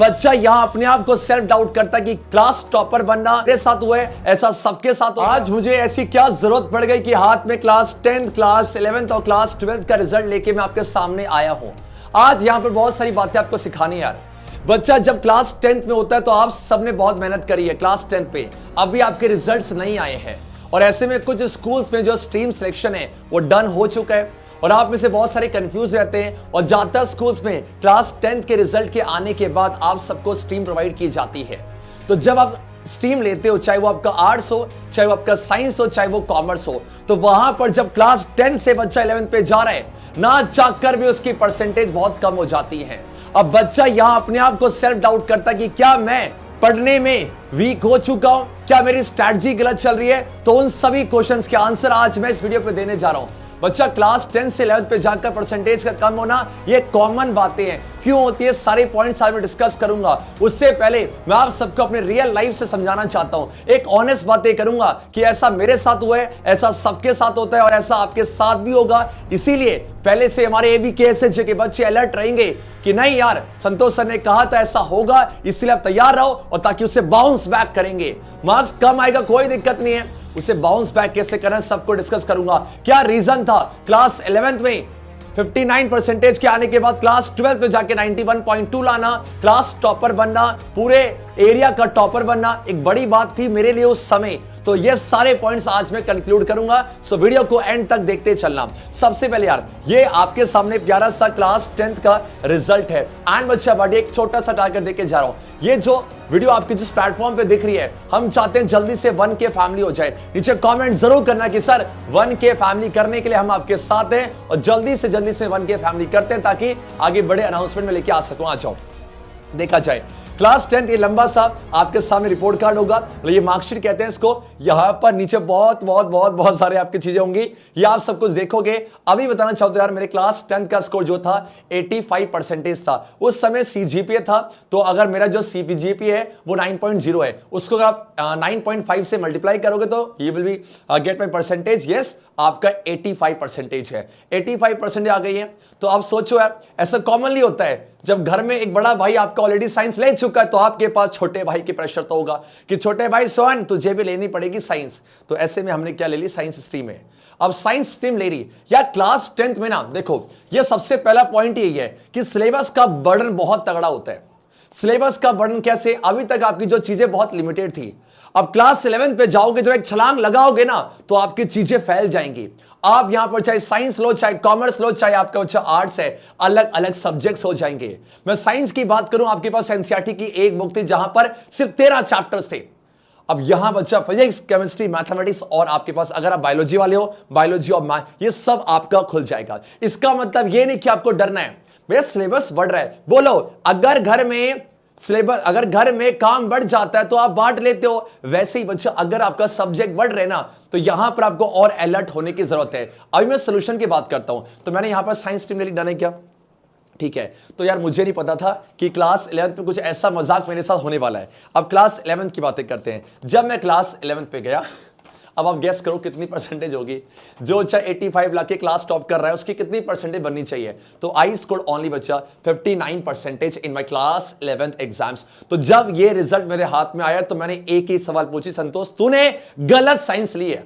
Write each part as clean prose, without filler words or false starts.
बच्चा यहाँ अपने आप को सेल्फ डाउट करता है कि क्लास टॉपर बनना मेरे साथ हुआ है, ऐसा सबके साथ हो। आज मुझे ऐसी क्या जरूरत पड़ गई कि हाथ में क्लास 10th, क्लास 11th और क्लास 12th का रिजल्ट लेके मैं आपके सामने आया हूँ। आज यहाँ पर बहुत सारी बातें आपको सिखानी है यार। बच्चा जब क्लास 10th में होता है तो आप सबने बहुत मेहनत करी है क्लास 10th पे, अभी आपके रिजल्ट्स नहीं आए हैं और ऐसे में कुछ स्कूल्स में जो स्ट्रीम सिलेक्शन है वो डन हो चुका है और आप में से बहुत सारे कंफ्यूज रहते हैं और ज्यादातर स्कूल्स में क्लास 10th के रिजल्ट के आने के बाद आप सबको स्ट्रीम प्रोवाइड की जाती है। तो जब आप स्ट्रीम लेते हो, चाहे वो आपका आर्ट्स हो, चाहे वो आपका साइंस हो, चाहे वो कॉमर्स हो, तो वहां पर जब क्लास 10 से बच्चा 11th पे जा रहा है ना चाहकर भी उसकी परसेंटेज बहुत कम हो जाती है। अब बच्चा यहां अपने आप को सेल्फ डाउट करता कि क्या मैं पढ़ने में वीक हो चुका हूं, क्या मेरी स्ट्रैटेजी गलत चल रही है। तो उन सभी क्वेश्चंस के आंसर आज मैं इस वीडियो पे देने जा रहा हूं। बच्चा क्लास 10 से 11th पे जाकर परसेंटेज का कम होना ये कॉमन बातें हैं, क्यों होती है सारे पॉइंट्स आज मैं डिस्कस करूंगा। उससे पहले मैं आप सबको अपने रियल लाइफ से समझाना चाहता हूं, एक ऑनेस्ट बातें करूंगा कि ऐसा मेरे साथ हुआ है, ऐसा सबके साथ होता है और ऐसा आपके साथ भी होगा। इसीलिए पहले से हमारे ABKSH के बच्चे अलर्ट रहेंगे कि नहीं यार, संतोष सर ने कहा था ऐसा होगा, इसलिए आप तैयार रहो और ताकि उसे बाउंस बैक करेंगे। मार्क्स कम आएगा कोई दिक्कत नहीं है, उसे बाउंस बैक कैसे करना सबको डिस्कस करूंगा। क्या रीजन था क्लास 11th में 59% के आने के बाद क्लास 12th में जाके 91.2 लाना, क्लास टॉपर बनना, पूरे एरिया का टॉपर बनना एक बड़ी बात थी मेरे लिए उस समय। तो ये सारे पॉइंट्स आज मैं कंक्लूड करूंगा, सो वीडियो को एंड तक देखते चलना। सबसे पहले यार ये आपके सामने प्यारा सा क्लास 10th का रिजल्ट है एंड बच्चा बड़ी एक छोटा सा टारगेट देके जा रहा हूं। ये जो वीडियो आपकी जिस प्लेटफॉर्म पे दिख रही है, हम चाहते हैं जल्दी से 1K फैमिली हो जाए। नीचे कमेंट जरूर करना कि सर 1K फैमिली करने के लिए हम आपके साथ हैं और जल्दी से 1K फैमिली करते हैं ताकि आगे बड़े अनाउंसमेंट में लेके आ सकूं। आ जाओ देखा जाए क्लास 10th ये लंबा सा आपके सामने रिपोर्ट कार्ड होगा, ये मार्कशीट कहते हैं इसको। यहां पर नीचे बहुत सारे आपकी चीजें होंगी, ये आप सब कुछ देखोगे। अभी बताना चाहता हूं यार, मेरे क्लास 10th का स्कोर जो था 85% था। उस समय CGPA था, तो अगर मेरा जो CGPA है वो 9.0 है, उसको अगर आप 9.5 से मल्टीप्लाई करोगे तो you will be get my percentage. Yes, आपका 85% है, 85% आ गई है। तो आप सोचो यार, ऐसा कॉमनली होता है जब घर में एक बड़ा भाई आपका ऑलरेडी साइंस ले चुका है तो आपके पास छोटे भाई की प्रेशर तो होगा कि छोटे भाई सोहन तुझे भी लेनी पड़ेगी साइंस। तो ऐसे में हमने क्या ले ली, साइंस स्ट्रीम है। अब साइंस स्ट्रीम ले रही यार क्लास 10th में ना, देखो ये सबसे पहला पॉइंट यही है कि सिलेबस का बर्डन बहुत तगड़ा होता है। सिलेबस का बर्डन कैसे, अभी तक आपकी जो चीजें बहुत लिमिटेड थी, अब क्लास 11th पे जाओगे जब एक छलांग लगाओगे ना तो आपकी चीजें फैल जाएंगी। आप यहां पर चाहे साइंस लो, चाहे कॉमर्स लो, चाहे आपका बच्चा आर्ट्स है, अलग अलग सब्जेक्ट्स हो जाएंगे। मैं साइंस की बात करूं, आपके पास एनसीईआरटी की एक बुक थी जहां पर सिर्फ 13 चैप्टर्स थे। अब यहां बच्चा फिजिक्स, केमिस्ट्री, मैथमेटिक्स और आपके पास अगर आप बायोलॉजी वाले हो, बायोलॉजी और मैथ, ये सब आपका खुल जाएगा। इसका मतलब ये नहीं कि आपको डरना है, भैया सिलेबस बढ़ रहा है। बोलो अगर घर में काम बढ़ जाता है तो आप बांट लेते हो, वैसे ही बच्चा अगर आपका सब्जेक्ट बढ़ रहे ना तो यहां पर आपको और अलर्ट होने की जरूरत है। अभी मैं सोल्यूशन की बात करता हूं, तो मैंने यहां पर साइंस स्ट्रीम ले ली, डन है क्या? ठीक है। तो यार मुझे नहीं पता था कि क्लास 11th पे कुछ ऐसा मजाक मेरे साथ होने वाला है। अब क्लास 11th की बातें करते हैं। जब मैं क्लास 11th पे गया, अब आप गेस करो कितनी परसेंटेज होगी। जो चाहे 85 लाख के क्लास टॉप कर रहा है उसकी कितनी परसेंटेज बननी चाहिए? तो आई स्कोर्ड ओनली बच्चा 59% in my class 11th exams. तो जब ये रिजल्ट मेरे हाथ में आया तो मैंने एक ही सवाल पूछी, संतोष तूने गलत साइंस ली है।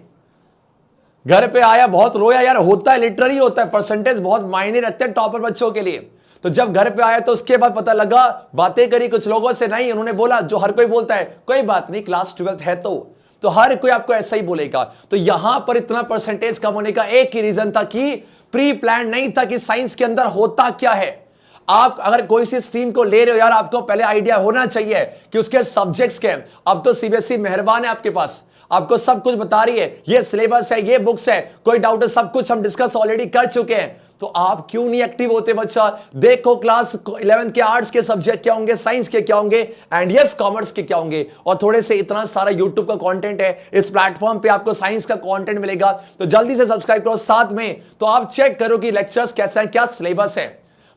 घर पे आया बहुत रोया यार, होता है लिटरली होता है, परसेंटेज बहुत मायने रखते हैं टॉपर बच्चों के लिए। तो जब घर पे आया तो उसके बाद पता लगा, बातें करी कुछ लोगों से, नहीं उन्होंने बोला जो हर कोई बोलता है, कोई बात नहीं क्लास 12th है तो हर कोई आपको ऐसा ही बोलेगा। तो यहां पर इतना परसेंटेज कम होने का एक ही रीजन था कि प्री प्लान नहीं था कि साइंस के अंदर होता क्या है। आप अगर कोई सी स्ट्रीम को ले रहे हो यार, आपको पहले आइडिया होना चाहिए कि उसके सब्जेक्ट्स के। अब तो CBSE मेहरबान है आपके पास, आपको सब कुछ बता रही है, ये सिलेबस है, ये बुक्स है, कोई डाउट है, सब कुछ हम डिस्कस ऑलरेडी कर चुके हैं। तो आप क्यों नहीं एक्टिव होते बच्चा? देखो क्लास 11th के आर्ट्स के सब्जेक्ट क्या होंगे, साइंस के क्या होंगे एंड यस कॉमर्स के क्या होंगे, और थोड़े से इतना सारा यूट्यूब का कंटेंट है, इस प्लेटफॉर्म पे आपको साइंस का कंटेंट मिलेगा। तो जल्दी से सब्सक्राइब करो, साथ में तो आप चेक करो कि लेक्चर्स कैसे हैं, क्या सिलेबस है,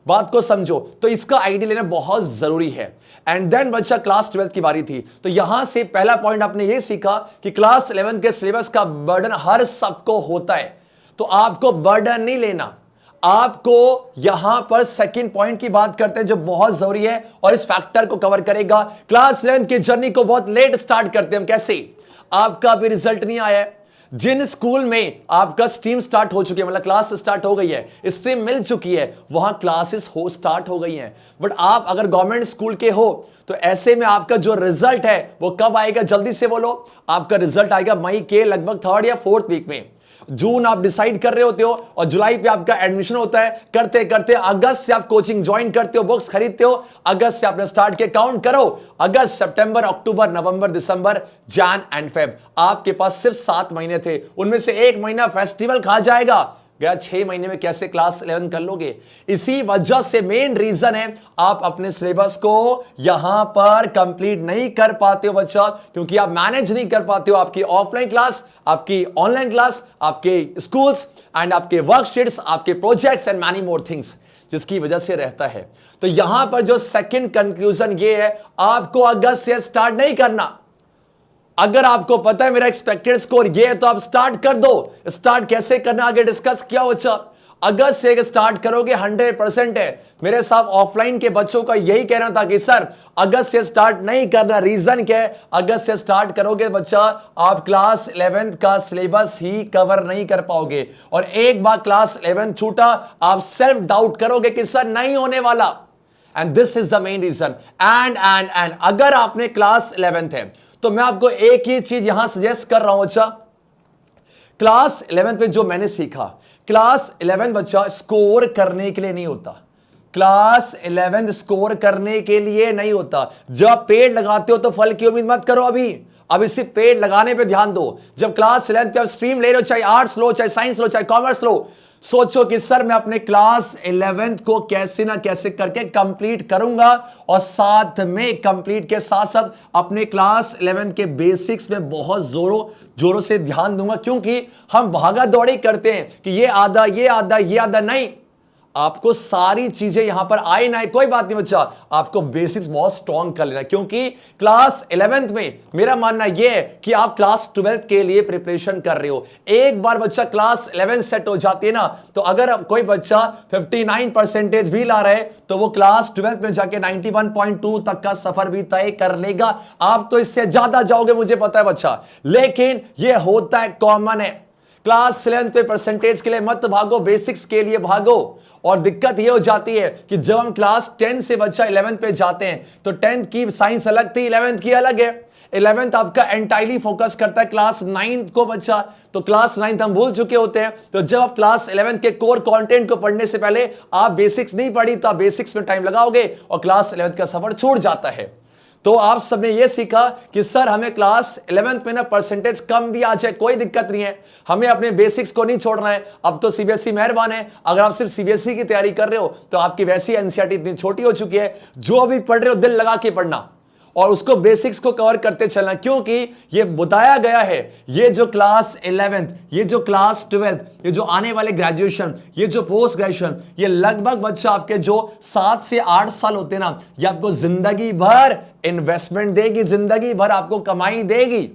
बात को समझो। तो इसका आइडिया लेना बहुत जरूरी है। एंड देन बच्चा क्लास 12th की बारी थी, तो यहां से पहला पॉइंट आपने ये सीखा कि क्लास 11th के सिलेबस का बर्डन हर सबको होता है। तो आपको बर्डन नहीं लेना, आपको यहां पर सेकंड पॉइंट की बात करते हैं जो बहुत जरूरी है और इस फैक्टर को कवर करेगा। क्लास 11 की जर्नी को बहुत लेट स्टार्ट करते हैं हम। कैसे? आपका अभी रिजल्ट नहीं आया है, जिन स्कूल में आपका स्ट्रीम स्टार्ट हो चुकी है, मतलब क्लास स्टार्ट हो गई है, स्ट्रीम मिल चुकी है, वहां क्लासेस हो स्टार्ट हो गई हैं। बट आप अगर गवर्नमेंट स्कूल के हो तो ऐसे में आपका जो रिजल्ट है वो कब आएगा? जल्दी से बोलो। आपका रिजल्ट आएगा मई के लगभग 3rd या 4th वीक में। जून आप डिसाइड कर रहे होते हो और जुलाई पे आपका एडमिशन होता है। करते करते अगस्त से आप कोचिंग ज्वाइन करते हो, बुक्स खरीदते हो। अगस्त से आपने स्टार्ट किया, काउंट करो, अगस्त, सितंबर, अक्टूबर, नवंबर, दिसंबर, जैन एंड फेब। आपके पास सिर्फ 7 महीने थे, उनमें से 1 महीना फेस्टिवल खा जाएगा। गया 6 महीने में कैसे क्लास 11 कर लोगे? इसी वजह से मेन रीजन है आप अपने सिलेबस को यहां पर कंप्लीट नहीं कर पाते हो बच्चा, क्योंकि आप मैनेज नहीं कर पाते हो आपकी ऑफलाइन क्लास, आपकी ऑनलाइन क्लास, आपके स्कूल्स एंड आपके वर्कशीट्स, आपके projects and many more things, जिसकी वजह से रहता है। तो यहां पर जो सेकंड कंक्लूजन ये है, आपको अगस्त से स्टार्ट नहीं करना। अगर आपको पता है मेरा एक्सपेक्टेड स्कोर ये है तो आप स्टार्ट कर दो। स्टार्ट कैसे करना आगे डिस्कस किया बच्चा। अगस्त से स्टार्ट करोगे 100% है। मेरे साथ ऑफलाइन के बच्चों का यही कहना था कि सर अगस्त से स्टार्ट नहीं करना। रीजन क्या है? अगस्त से स्टार्ट करोगे बच्चा, आप क्लास 11th का सिलेबस ही कवर नहीं कर पाओगे, और एक बार क्लास 11 छूटा आप सेल्फ डाउट करोगे कि सर नहीं होने वाला। And this is the main reason. एंड अगर आपने क्लास 11th है तो मैं आपको एक ही चीज यहां सजेस्ट कर रहा हूं बच्चा। क्लास 11 पे जो मैंने सीखा, क्लास 11 बच्चा स्कोर करने के लिए नहीं होता। क्लास 11 स्कोर करने के लिए नहीं होता। जब पेड़ लगाते हो तो फल की उम्मीद मत करो। अभी सिर्फ पेड़ लगाने पे ध्यान दो। जब क्लास 11 पे आप स्ट्रीम ले रहे हो, चाहे आर्ट्स लो, चाहे साइंस लो, चाहे कॉमर्स लो, सोचो कि सर मैं अपने क्लास 11th को कैसे ना कैसे करके कंप्लीट करूंगा, और साथ में कंप्लीट के साथ साथ अपने क्लास 11 के बेसिक्स में बहुत जोरों से ध्यान दूंगा। क्योंकि हम भागा दौड़ी करते हैं कि ये आधा नहीं। आपको सारी चीजें यहां पर आए ना, कोई बात नहीं बच्चा, आपको बेसिक्स बहुत स्ट्रॉन्ग कर लेना। क्योंकि क्लास 11th में मेरा मानना यह है कि आप क्लास 12th के लिए प्रिपरेशन कर रहे हो। एक बार बच्चा क्लास 11 सेट हो जाती है ना, तो अगर कोई बच्चा 59% भी ला रहा है तो वो क्लास 12th में जाके 91.2 तक का सफर भी तय कर लेगा। आप तो इससे ज्यादा जाओगे, मुझे पता है बच्चा, लेकिन यह होता है, कॉमन है। क्लास 11 पे परसेंटेज के लिए मत भागो, बेसिक्स के लिए भागो। और दिक्कत यह हो जाती है कि जब हम क्लास 10 से बच्चा 11th पे जाते हैं तो 10th की साइंस अलग थी, 11th की अलग है। 11th आपका एंटायरली फोकस करता है क्लास 9th को बच्चा, तो क्लास 9th हम भूल चुके होते हैं। तो जब आप क्लास 11th के कोर कंटेंट को पढ़ने से पहले आप बेसिक्स नहीं पढ़ी तो आप बेसिक्स में टाइम लगाओगे और क्लास 11th का सफर छूट जाता है। तो आप सबने ये सीखा कि सर हमें क्लास 11th में ना परसेंटेज कम भी आ जाए कोई दिक्कत नहीं है, हमें अपने बेसिक्स को नहीं छोड़ना है। अब तो सीबीएसई मेहरबान है, अगर आप सिर्फ सीबीएसई की तैयारी कर रहे हो तो आपकी वैसी एनसीईआरटी इतनी छोटी हो चुकी है, जो अभी पढ़ रहे हो दिल लगा के पढ़ना और उसको बेसिक्स को कवर करते चलना। क्योंकि ये बताया गया है, ये जो क्लास 11th, ये जो क्लास 12th, ये जो आने वाले ग्रेजुएशन, ये जो पोस्ट ग्रेजुएशन, ये लगभग बच्चा आपके जो 7 से 8 साल होते हैं ना, ये आपको जिंदगी भर इन्वेस्टमेंट देगी, जिंदगी भर आपको कमाई देगी।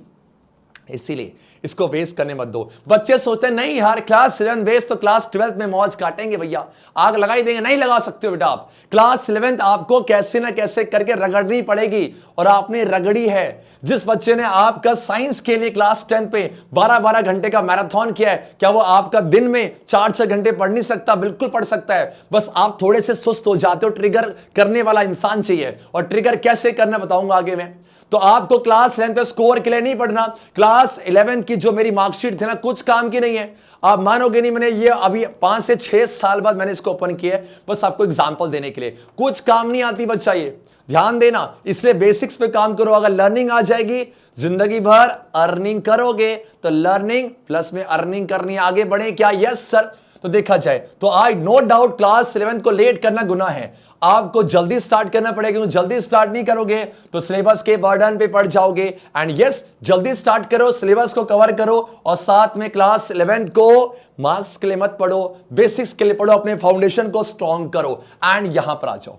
इसीलिए इसको वेस्ट करने मत दो। बच्चे सोचते हैं नहीं यार क्लास 11 वेस्ट, तो क्लास 12 में मौज काटेंगे भैया, आग लगा ही देंगे। नहीं लगा सकते हो बेटा आप। क्लास 11 आपको कैसे ना कैसे करके रगड़नी पड़ेगी, और आपने रगड़ी है। जिस बच्चे ने आपका साइंस के लिए क्लास 10 पे 12-12 घंटे का मैराथन किया है, क्या वो आपका दिन में 4-6 घंटे पढ़ नहीं सकता? बिल्कुल पढ़ सकता है, बस आप थोड़े से सुस्त हो जाते हो। ट्रिगर करने वाला इंसान चाहिए, और ट्रिगर कैसे करना बताऊंगा आगे में। तो आपको क्लास 11 पे स्कोर के लिए नहीं पढ़ना। क्लास 11 की जो मेरी मार्कशीट थी ना, कुछ काम की नहीं है। आप मानोगे नहीं, मैंने ये अभी 5 से 6 साल बाद मैंने इसको ओपन किया है, बस आपको एग्जांपल देने के लिए। कुछ काम नहीं आती बच्चा, ये ध्यान देना। इसलिए बेसिक्स पे काम करो। अगर लर्निंग आ जाएगी, जिंदगी भर अर्निंग करोगे। तो लर्निंग प्लस में अर्निंग करनी, आगे बढ़े क्या? Yes sir. तो देखा जाए तो आई नो डाउट क्लास 11 को लेट करना गुनाह है। आपको जल्दी स्टार्ट करना पड़ेगा, क्योंकि जल्दी स्टार्ट नहीं करोगे तो सिलेबस के बर्डन पे पड़ जाओगे। एंड यस, जल्दी स्टार्ट करो, सिलेबस को कवर करो, और साथ में क्लास 11 को मार्क्स के लिए मत पढ़ो, बेसिक्स के लिए पढ़ो, अपने फाउंडेशन को स्ट्रॉन्ग करो। एंड यहां पर आ जाओ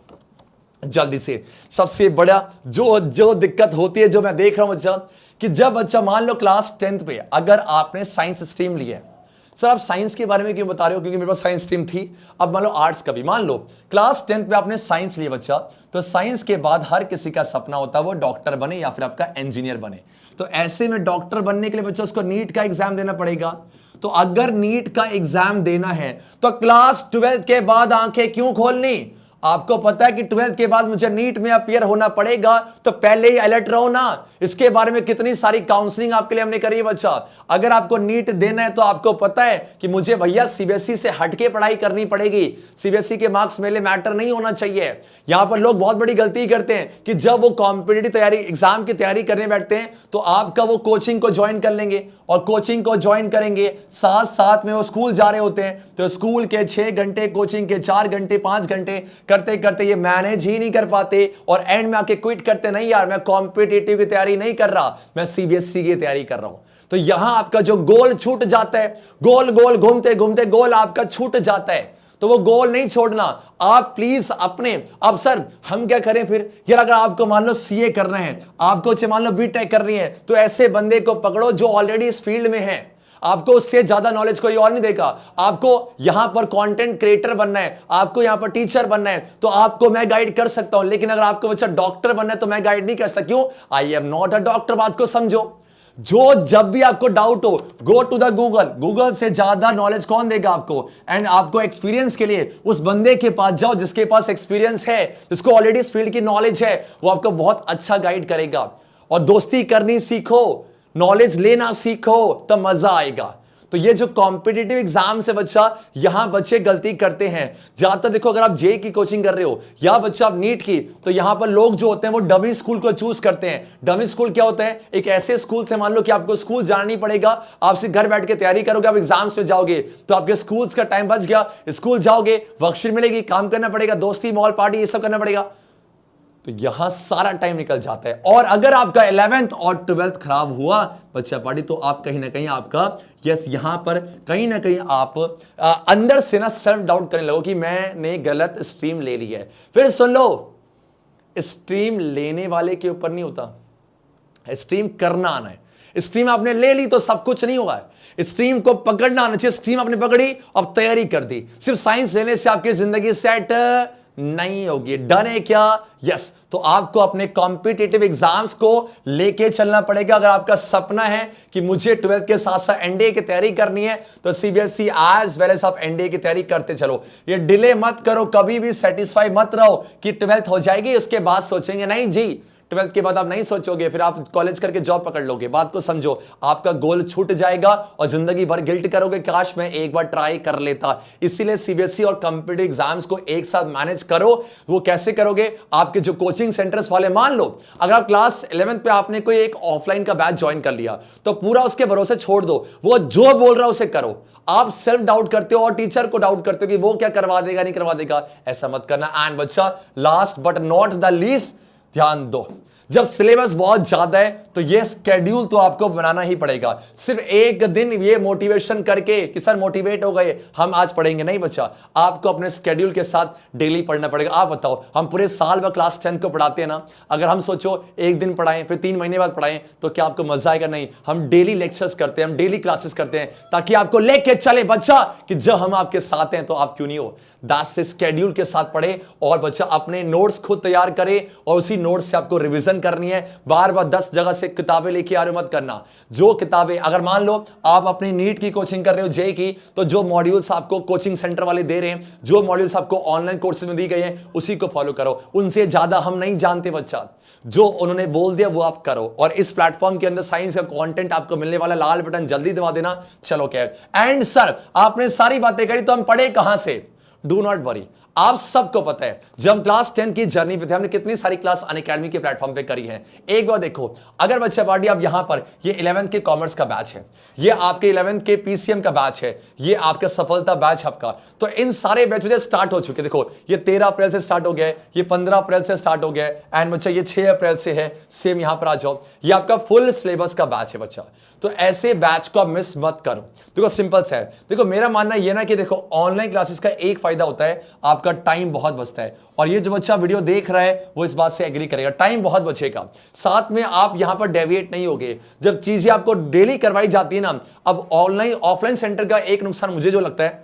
जल्दी से। सबसे बड़ा जो दिक्कत होती है, जो मैं देख रहा हूं बच्चा, कि जब बच्चा मान लो क्लास 10th पे अगर आपने साइंस स्ट्रीम लिया है, सर आप साइंस के बारे में क्यों बता रहे हो? क्योंकि मेरे पास साइंस स्ट्रीम थी। अब मान लो आर्ट्स का भी, मान लो क्लास 10th पे आपने साइंस लिया बच्चा, तो साइंस के बाद हर किसी का सपना होता है वो डॉक्टर बने या फिर आपका इंजीनियर बने। तो ऐसे में डॉक्टर बनने के लिए बच्चा उसको नीट का एग्जाम देना पड़ेगा। तो अगर नीट का एग्जाम देना है तो क्लास 12th के बाद आंखें क्यों खोलनी? आपको पता है कि 12th के बाद मुझे नीट में अपियर होना पड़ेगा, तो पहले ही अलर्ट रहो ना। इसके बारे में कितनी सारी काउंसलिंग आपके लिए हमने करी है बच्चा। अगर आपको नीट देना है तो आपको पता है कि मुझे भैया सीबीएसई से हटके पढ़ाई करनी पड़ेगी। सीबीएसई के मार्क्स मेरे मैटर नहीं होना चाहिए। यहां पर लोग बहुत बड़ी गलती करते हैं कि जब वो कॉम्पिटिटिव तैयारी एग्जाम की तैयारी करने बैठते हैं तो आपका वो कोचिंग को ज्वाइन कर लेंगे, और कोचिंग को ज्वाइन करेंगे, साथ साथ में वो स्कूल जा रहे होते हैं, तो स्कूल के 6 घंटे, कोचिंग के 4 घंटे 5 घंटे करते करते ये मैनेज ही नहीं कर पाते, और एंड में आके क्विट करते, नहीं यार मैं कॉम्पिटिटिव की तैयारी नहीं कर रहा, मैं सीबीएसई की तैयारी कर रहा हूं। तो यहां आपका जो गोल छूट जाता है, गोल गोल घूमते घूमते गोल आपका छूट जाता है। तो वो गोल नहीं छोड़ना आप प्लीज अपने। अब सर हम क्या करें फिर? यार अगर आपको मान लो सीए करना है, आपको मान लो बीटेक करनी है, तो ऐसे बंदे को पकड़ो जो ऑलरेडी इस फील्ड में है। आपको उससे ज्यादा नॉलेज कोई और नहीं देगा। आपको यहां पर कंटेंट क्रिएटर बनना है, आपको यहां पर टीचर बनना है, तो आपको मैं गाइड कर सकता हूं। लेकिन अगर आपको बच्चा डॉक्टर बनना है तो मैं गाइड नहीं कर सकता। क्यों? I am not a doctor. बात को समझो। जो जब भी आपको डाउट हो, go to the Google. Google से ज्यादा नॉलेज कौन देगा आपको? एंड आपको एक्सपीरियंस के लिए उस बंदे के पास जाओ जिसके पास एक्सपीरियंस है, जिसको ऑलरेडी इस फील्ड की नॉलेज है। वो आपको बहुत अच्छा गाइड करेगा। और दोस्ती करनी सीखो, नॉलेज लेना सीखो, तब मजा आएगा। तो ये जो कॉम्पिटिटिव एग्जाम से बच्चा, यहां बच्चे गलती करते हैं ज्यादातर। देखो अगर आप जे की कोचिंग कर रहे हो या बच्चा आप नीट की, तो यहां पर लोग जो होते हैं वो डमी स्कूल को चूज करते हैं। डमी स्कूल क्या होता है? एक ऐसे स्कूल से, मान लो कि आपको स्कूल जाना नहीं पड़ेगा, आप सिर्फ घर बैठ के तैयारी करोगे, आप एग्जाम्स पे जाओगे, तो आपके स्कूल का टाइम बच गया। स्कूल जाओगे, वर्कशीट मिलेगी, काम करना पड़ेगा, दोस्ती मॉल पार्टी ये सब करना पड़ेगा, तो यहां सारा टाइम निकल जाता है। और अगर आपका 11th और 12th खराब हुआ बच्चा पार्टी, तो आप कहीं ना कहीं आपका यहां पर कहीं ना कहीं आप अंदर से ना सेल्फ डाउट करने लगो कि मैंने गलत स्ट्रीम ले ली है। फिर सुन लो, स्ट्रीम लेने वाले के ऊपर नहीं होता, स्ट्रीम करना आना है। स्ट्रीम आपने ले ली तो सब कुछ नहीं हुआ है, स्ट्रीम को पकड़ना आना चाहिए। स्ट्रीम आपने पकड़ी, अब तैयारी कर दी। सिर्फ साइंस लेने से आपकी जिंदगी सेट नहीं होगी। डन है क्या? यस। तो आपको अपने कॉम्पिटिटिव एग्जाम्स को लेके चलना पड़ेगा। अगर आपका सपना है कि मुझे 12th के साथ साथ एनडीए की तैयारी करनी है, तो सीबीएसई एज वेल एज आप एनडीए की तैयारी करते चलो। ये डिले मत करो, कभी भी सेटिस्फाई मत रहो कि 12th हो जाएगी उसके बाद सोचेंगे। नहीं जी, 12th के बाद आप नहीं सोचोगे, फिर आप कॉलेज करके जॉब पकड़ लोगे। बात को समझो, आपका गोल छूट जाएगा और जिंदगी भर गिल्ट करोगे, काश मैं एक बार ट्राई कर लेता। इसीलिए सीबीएसई और कॉम्पिटिटिव एग्जाम्स को एक साथ मैनेज करो। वो कैसे करोगे? आपके जो कोचिंग सेंटर्स वाले, मान लो अगर आप क्लास 11th पे आपने कोई एक ऑफलाइन का बैच ज्वाइन कर लिया, तो पूरा उसके भरोसे छोड़ दो, वो जो बोल रहा है उसे करो। आप सेल्फ डाउट करते हो और टीचर को डाउट करते हो कि वो क्या करवा देगा नहीं करवा देगा, ऐसा मत करना। एंड बच्चा, last but not the least, ध्यान दो, जब सिलेबस बहुत ज्यादा है तो ये स्केड्यूल तो आपको बनाना ही पड़ेगा। सिर्फ एक दिन ये मोटिवेशन करके कि सर मोटिवेट हो गए हम आज पढ़ेंगे, नहीं बच्चा, आपको अपने स्केड्यूल के साथ डेली पढ़ना पड़ेगा। आप बताओ, हम पूरे साल भर क्लास 10 को पढ़ाते हैं ना, अगर हम सोचो एक दिन पढ़ाएं फिर 3 महीने बाद पढ़ाएं, तो क्या आपको मजा आएगा? नहीं। हम डेली लेक्चर्स करते हैं, हम डेली क्लासेस करते हैं, ताकि आपको लेके चले बच्चा कि जब हम आपके साथ हैं तो आप क्यों नहीं हो। 10 से स्केड्यूल के साथ पढ़े और बच्चा अपने नोट्स खुद तैयार करे, और उसी नोट्स से आपको रिवीजन करनी है। बार बार 10 जगह से किताबें लेके आ रहे हो मत करना। जो किताबें, अगर मान लो आप अपनी नीट की कोचिंग कर रहे हो, जे की, तो जो मॉड्यूल्स आपको कोचिंग सेंटर वाले दे रहे हैं, जो मॉड्यूल्स आपको ऑनलाइन कोर्सेज में दी गई हैं, उसी को फॉलो करो। उनसे ज्यादा हम नहीं जानते बच्चा, जो उन्होंने बोल दिया वो आप करो। और इस प्लेटफॉर्म के अंदर साइंस का कंटेंट आपको मिलने वाला, लाल बटन जल्दी दबा देना। चलो क्या, एंड सर आपने सारी बातें करी तो हम पढ़े कहां से? डू नॉट वरी, आप सबको पता है जब क्लास 10 की जर्नी पे थे हमने कितनी सारी क्लास अनअकैडमी के प्लेटफॉर्म पे करी है। एक बार देखो, अगर बच्चा पार्टी आप यहां पर, ये 11th के कॉमर्स का बैच है, ये आपके 11th के पीसीएम का बैच है, ये आपका सफलता बैच आपका, तो इन सारे बैच में स्टार्ट हो चुके। देखो ये 13 अप्रैल से स्टार्ट हो गया है, ये 15 अप्रैल से स्टार्ट हो गया है, एंड बच्चा ये 6 अप्रैल से है। सेम यहां पर आ जाओ, ये आपका फुल सिलेबस का बैच है बच्चा। तो ऐसे बैच को आप मिस मत करो। देखो सिंपल सा है, देखो मेरा मानना ये ना कि देखो ऑनलाइन क्लासेस का एक फायदा होता है, आपका टाइम बहुत बचता है। और ये जो बच्चा वीडियो देख रहा है वो इस बात से एग्री करेगा, टाइम बहुत बचेगा। साथ में आप यहां पर डेविएट नहीं होगे जब चीजें आपको डेली करवाई जाती है ना। अब ऑनलाइन ऑफलाइन सेंटर का एक नुकसान मुझे जो लगता है,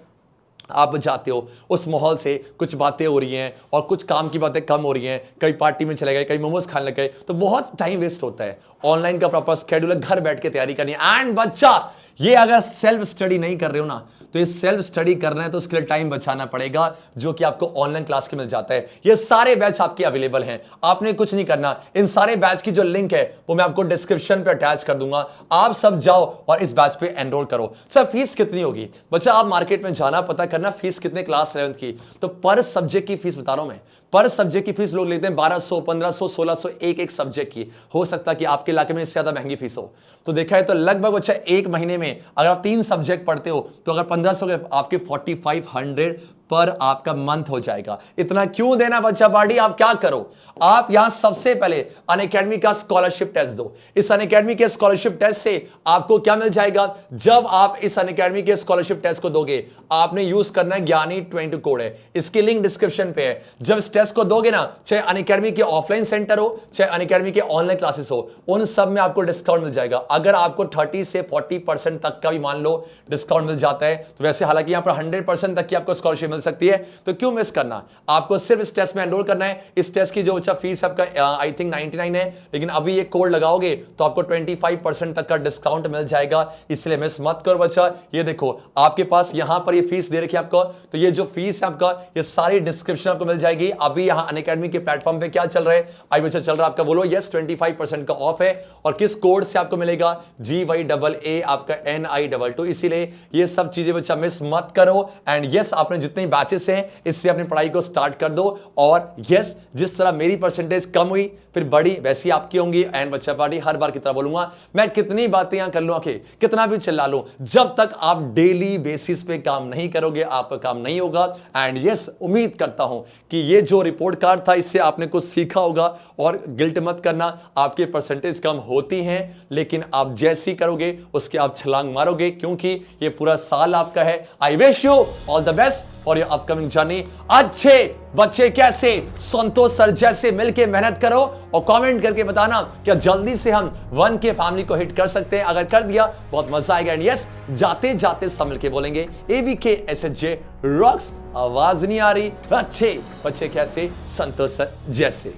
आप जाते हो उस माहौल से कुछ बातें हो रही हैं और कुछ काम की बातें कम हो रही हैं, कई पार्टी में चले गए, कई मोमोज खाने लग गए, तो बहुत टाइम वेस्ट होता है। ऑनलाइन का प्रॉपर शेड्यूल है, घर बैठ के तैयारी करनी है। एंड बच्चा ये अगर सेल्फ स्टडी नहीं कर रहे हो ना, तो ये सेल्फ स्टडी करना है तो उसके लिए टाइम बचाना पड़ेगा, जो कि आपको ऑनलाइन क्लास के मिल जाता है। ये सारे बैच आपके अवेलेबल हैं, आपने कुछ नहीं करना। इन सारे बैच की जो लिंक है वो मैं आपको डिस्क्रिप्शन पे अटैच कर दूंगा, आप सब जाओ और इस बैच पे एनरोल करो। सर फीस कितनी होगी? बच्चा आप मार्केट में जाना, पता करना फीस कितने क्लास 11th की। तो पर सब्जेक्ट की फीस बता रहा हूं मैं, पर सब्जेक्ट की फीस लोग लेते हैं 1200, 1500, 1600 एक सब्जेक्ट की। हो सकता है कि आपके इलाके में इससे ज्यादा महंगी फीस हो। तो देखा है तो लगभग बच्चा एक महीने में अगर आप 3 सब्जेक्ट पढ़ते हो तो अगर 1500 के आपके 4500 पर आपका मंथ हो जाएगा। इतना क्यों देना बच्चा पार्टी? आप क्या करो, आप यहां सबसे पहले अनअकैडमी का स्कॉलरशिप टेस्ट दो। इस अनअकैडमी के स्कॉलरशिप टेस्ट से आपको क्या मिल जाएगा? जब आप इस अनअकैडमी के स्कॉलरशिप टेस्ट को दोगे, आपने यूज करना है ज्ञानी 20 कोड है, इसकी लिंक डिस्क्रिप्शन पे है। जब इस टेस्ट को दोगे ना, चाहे अनअकैडमी के ऑफलाइन सेंटर हो, चाहे अनअकैडमी के ऑनलाइन क्लासेस हो, उन सब में आपको डिस्काउंट मिल जाएगा। अगर आपको 30 से 40% तक का भी मान लो डिस्काउंट मिल जाता है, तो वैसे हालांकि यहां पर 100% तक की आपको स्कॉलरशिप मिल सकती है, तो क्यों मिस करना? आपको सिर्फ इस टेस्ट में एनरोल करना है। इस टेस्ट की जो बच्चा फीस आपका आई थिंक 99 है, लेकिन अभी ये कोड लगाओगे तो आपको 25% तक का डिस्काउंट मिल जाएगा, इसलिए मिस मत करो बच्चा। ये देखो आपके पास यहां पर ये फीस दे रखी है आपको, तो ये जो फीस है आपका, ये सारी डिस्क्रिप्शन आपको मिल जाएगी। अभी यहां अनअकैडमी के प्लेटफॉर्म पे क्या चल रहा है, आई बच्चा चल रहा है आपका, बोलो यस 25% का ऑफ है। और किस कोड से आपको मिलेगा? GYAA आपका NI22। इसीलिए ये सब चीजें बच्चा मिस मत करो। एंड यस आपने जितने बैचेस हैं इससे अपनी पढ़ाई को स्टार्ट कर दो। और यस जिस तरह मेरी परसेंटेज कम हुई फिर बड़ी, वैसी आपकी होंगी। एंड बच्चा पार्टी हर बार की तरह बोलूंगा, मैं कितनी बातें यहां कर लूं, कितना भी चिल्ला लूं, जब तक आप डेली बेसिस पे काम नहीं करोगे आपका काम नहीं होगा। एंड यस उम्मीद करता हूं कि ये जो रिपोर्ट कार्ड था इससे आपने कुछ सीखा होगा। और गिल्ट मत करना, आपके परसेंटेज कम होती हैं, लेकिन आप जैसी करोगे उसके आप छलांग मारोगे, क्योंकि ये पूरा साल आपका है। I wish you all the best और ये अपकमिंग जर्नी। अच्छे बच्चे कैसे संतोष सर जैसे मिलके मेहनत करो और कमेंट करके बताना क्या जल्दी से हम 1 के फैमिली को हिट कर सकते हैं। अगर कर दिया बहुत मजा आएगा। एंड यस जाते जाते सब मिलके बोलेंगे ABK SHJ रॉक्स। आवाज नहीं आ रही, अच्छे बच्चे कैसे संतोष सर जैसे।